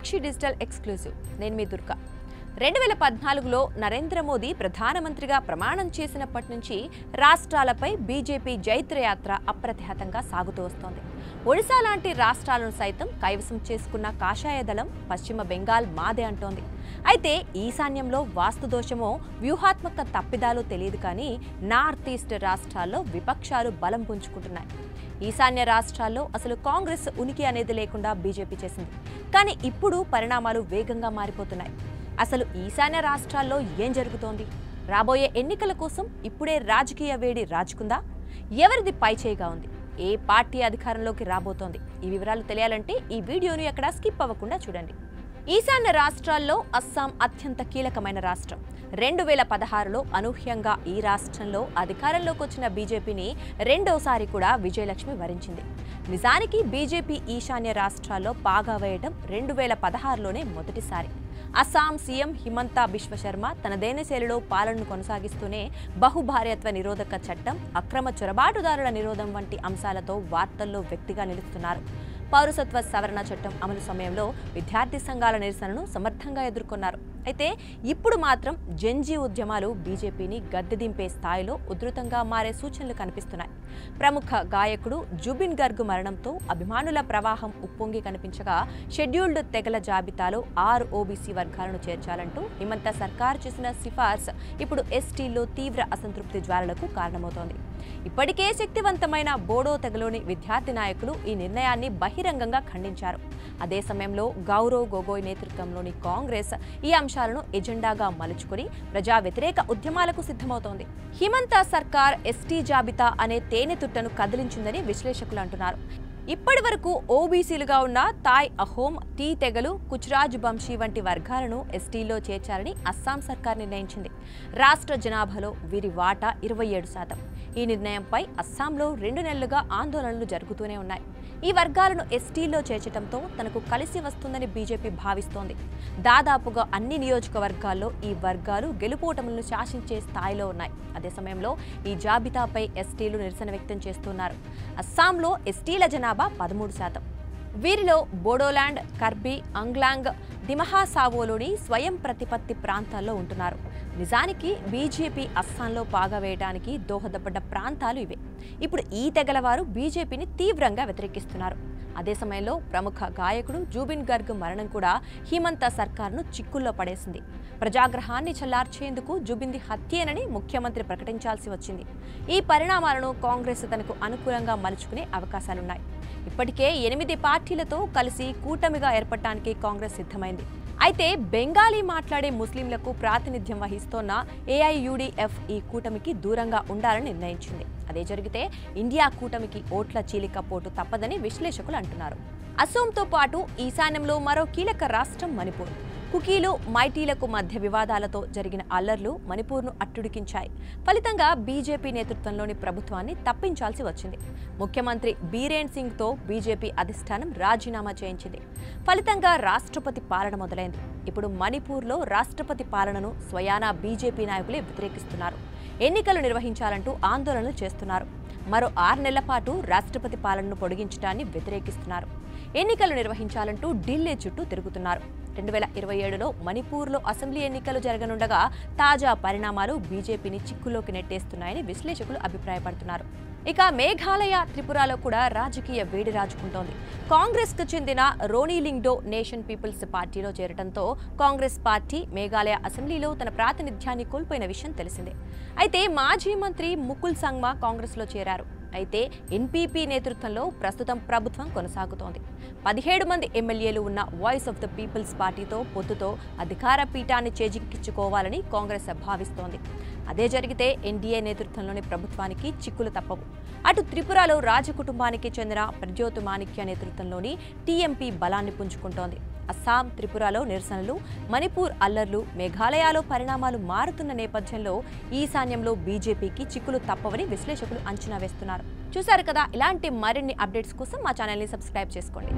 సాక్షి digital exclusive నేను మీ దుర్గా 2014లో నరేంద్ర మోదీ ప్రధానమంత్రిగా ప్రమాణం చేసినప్పటి నుంచి రాష్ట్రాలపై బీజేపీ జైత్రయాత్ర అప్రతిహతంగా సాగుతూ వస్తోంది. ఒడిశా లాంటి రాష్ట్రాలను సైతం కైవసం చేసుకున్న కాషాయ దళం పశ్చిమ బెంగాల్ మాదే అంటోంది. అయితే ఈశాన్యంలో వాస్తుదోషమో వ్యూహాత్మక తప్పిదాలు తెలియదు కానీ నార్త్ ఈస్ట్ రాష్ట్రాల్లో విపక్షాలు బలం పుంజుకుంటున్నాయి. ఈశాన్య రాష్ట్రాల్లో అసలు కాంగ్రెస్ ఉనికి అనేది లేకుండా బీజేపీ చేసింది. కానీ ఇప్పుడు పరిణామాలు వేగంగా మారిపోతున్నాయి. అసలు ఈశాన్య రాష్ట్రాల్లో ఏం జరుగుతోంది? రాబోయే ఎన్నికల కోసం ఇప్పుడే రాజకీయ వేడి రాజుకుందా? ఎవరిది పైచేయిగా ఉంది? ఏ పార్టీ అధికారంలోకి రాబోతోంది? ఈ వివరాలు తెలియాలంటే ఈ వీడియోను ఎక్కడ స్కిప్ అవ్వకుండా చూడండి. ఈశాన్య రాష్ట్రాల్లో అస్సాం అత్యంత కీలకమైన రాష్ట్రం. 2016లో అనూహ్యంగా ఈ రాష్ట్రంలో అధికారంలోకి వచ్చిన బీజేపీని రెండోసారి కూడా విజయలక్ష్మి వరించింది. నిజానికి బీజేపీ ఈశాన్య రాష్ట్రాల్లో పాగా వేయడం 2016లోనే మొదటిసారి. అస్సాం సీఎం హిమంత బిశ్వ శర్మ తనదైన శైలిలో పాలనను కొనసాగిస్తూనే బహుభార్యత్వ నిరోధక చట్టం, అక్రమ చొరబాటుదారుల నిరోధం వంటి అంశాలతో వార్తల్లో వ్యక్తిగా నిలుస్తున్నారు. పౌరసత్వ సవరణ చట్టం అమలు సమయంలో విద్యార్థి సంఘాల నిరసనను సమర్థంగా ఎదుర్కొన్నారు. అయితే ఇప్పుడు మాత్రం జెన్జీ ఉద్యమాలు బీజేపీని గద్దెదింపే స్థాయిలో ఉధృతంగా మారే సూచనలు కనిపిస్తున్నాయి. ప్రముఖ గాయకుడు జుబిన్ గర్గ్ మరణంతో అభిమానుల ప్రవాహం ఉప్పొంగి కనిపించగా షెడ్యూల్డ్ తెగల జాబితాలో 6 ఓబీసీ వర్గాలను చేర్చాలంటూ హిమంత సర్కార్ చేసిన సిఫార్సు ఇప్పుడు ఎస్టీల్లో తీవ్ర అసంతృప్తి జ్వాలలకు కారణమవుతోంది. ఇప్పటికే శక్తివంతమైన బోడో తెగలోని విద్యార్థి నాయకులు ఈ నిర్ణయాన్ని బహిరంగంగా ఖండించారు. అదే సమయంలో గౌరవ్ గొగోయ్ నేతృత్వంలోని కాంగ్రెస్ ఈ అంశాలను ఎజెండాగా మలుచుకుని ప్రజా వ్యతిరేక ఉద్యమాలకు సిద్ధమవుతోంది. హిమంత సర్కార్ ఎస్టీ జాబితా అనే తేనెతుట్టను కదిలించిందని విశ్లేషకులు అంటున్నారు. ఇప్పటి వరకు ఓబీసీలుగా ఉన్న తాయ్ అహోమ్, టీ తెగలు, కుచ్రాజ్ వంశీ వంటి వర్గాలను ఎస్టీలో చేర్చాలని అస్సాం సర్కార్ నిర్ణయించింది. రాష్ట్ర జనాభాలో వీరి వాటా 27%. ఈ నిర్ణయంపై అస్సాంలో 2 నెలలుగా ఆందోళనలు జరుగుతూనే ఉన్నాయి. ఈ వర్గాలను ఎస్టీలో చేర్చడంతో తనకు కలిసి వస్తుందని బీజేపీ భావిస్తోంది. దాదాపుగా అన్ని నియోజకవర్గాల్లో ఈ వర్గాలు గెలుపోటములను శాసించే స్థాయిలో ఉన్నాయి. అదే సమయంలో ఈ జాబితాపై ఎస్టీలు నిరసన వ్యక్తం చేస్తున్నారు. అస్సాంలో ఎస్టీల జనాభా 13%. వీరిలో బోడోలాండ్, కర్బీ, అంగ్లాంగ్, దిమహా సావోలోని స్వయం ప్రతిపత్తి ప్రాంతాల్లో ఉంటున్నారు. నిజానికి బీజేపీ అస్సాంలో పాగా వేయడానికి దోహదపడ్డ ప్రాంతాలు ఇవే. ఇప్పుడు ఈ తెగల వారు బీజేపీని తీవ్రంగా వ్యతిరేకిస్తున్నారు. అదే సమయంలో ప్రముఖ గాయకుడు జుబిన్ గర్గ్ మరణం కూడా హిమంత సర్కార్ను చిక్కుల్లో పడేసింది. ప్రజాగ్రహాన్ని చల్లార్చేందుకు జుబిన్ది హత్యేనని ముఖ్యమంత్రి ప్రకటించాల్సి వచ్చింది. ఈ పరిణామాలను కాంగ్రెస్ తనకు అనుకూలంగా మలుచుకునే అవకాశాలున్నాయి. ఇప్పటికే 8 పార్టీలతో కలిసి కూటమిగా ఏర్పడటానికి కాంగ్రెస్ సిద్ధమైంది. అయితే బెంగాలీ మాట్లాడే ముస్లింలకు ప్రాతినిధ్యం వహిస్తోన్న ఏఐయుడిఎఫ్ ఈ కూటమికి దూరంగా ఉండాలని నిర్ణయించింది. అదే జరిగితే ఇండియా కూటమికి ఓట్ల చీలిక పోటు తప్పదని విశ్లేషకులు అంటున్నారు. అసోంతో పాటు ఈశాన్యంలో మరో కీలక రాష్ట్రం మణిపూర్. కుకీలు, మైటీలకు మధ్య వివాదాలతో జరిగిన అల్లర్లు మణిపూర్ను అట్టుడికించాయి. ఫలితంగా బీజేపీ నేతృత్వంలోని ప్రభుత్వాన్ని తప్పించాల్సి వచ్చింది. ముఖ్యమంత్రి బీరేన్ సింగ్తో బీజేపీ అధిష్టానం రాజీనామా చేయించింది. ఫలితంగా రాష్ట్రపతి పాలన మొదలైంది. ఇప్పుడు మణిపూర్లో రాష్ట్రపతి పాలనను స్వయానా బీజేపీ నాయకులే వ్యతిరేకిస్తున్నారు. ఎన్నికలు నిర్వహించాలంటూ ఆందోళనలు చేస్తున్నారు. మరో 6 నెలల పాటు రాష్ట్రపతి పాలనను పొడిగించడాన్ని వ్యతిరేకిస్తున్నారు. ఎన్నికలు నిర్వహించాలంటూ ఢిల్లీ చుట్టూ తిరుగుతున్నారు. 2027లో మణిపూర్లో అసెంబ్లీ ఎన్నికలు జరగనుండగా తాజా పరిణామాలు బీజేపీని చిక్కులోకి నెట్టేస్తున్నాయని విశ్లేషకులు అభిప్రాయపడుతున్నారు. ఇక మేఘాలయ, త్రిపురలో కూడా రాజకీయ వేడి రాజుకుంటోంది. కాంగ్రెస్కు చెందిన రోనీలింగ్డో నేషన్ పీపుల్స్ పార్టీలో చేరడంతో కాంగ్రెస్ పార్టీ మేఘాలయ అసెంబ్లీలో తన ప్రాతినిధ్యాన్ని కోల్పోయిన విషయం తెలిసిందే. అయితే మాజీ మంత్రి ముకుల్ సంగ్మా కాంగ్రెస్లో చేరారు. అయితే ఎన్పీపీ నేతృత్వంలో ప్రస్తుతం ప్రభుత్వం కొనసాగుతోంది. 17 మంది ఎమ్మెల్యేలు ఉన్న వాయిస్ ఆఫ్ ద పీపుల్స్ పార్టీతో పొత్తుతో అధికార పీఠాన్ని చేజిక్కించుకోవాలని కాంగ్రెస్ భావిస్తోంది. అదే జరిగితే ఎన్డీఏ నేతృత్వంలోని ప్రభుత్వానికి చిక్కులు తప్పవు. అటు త్రిపురలో రాజకుటుంబానికి చెందిన ప్రజ్యోత్ మాణిక్య నేతృత్వంలోని టీఎంపీ బలాన్ని పుంజుకుంటోంది. అస్సాం, త్రిపురలో నిరసనలు, మణిపూర్ అల్లర్లు, మేఘాలయలో పరిణామాలు మారుతున్న నేపథ్యంలో ఈశాన్యంలో బీజేపీకి చిక్కులు తప్పవని విశ్లేషకులు అంచనా వేస్తున్నారు. చూశారు కదా, ఇలాంటి మరిన్ని అప్డేట్స్ కోసం మా ఛానల్ని సబ్స్క్రైబ్ చేసుకోండి.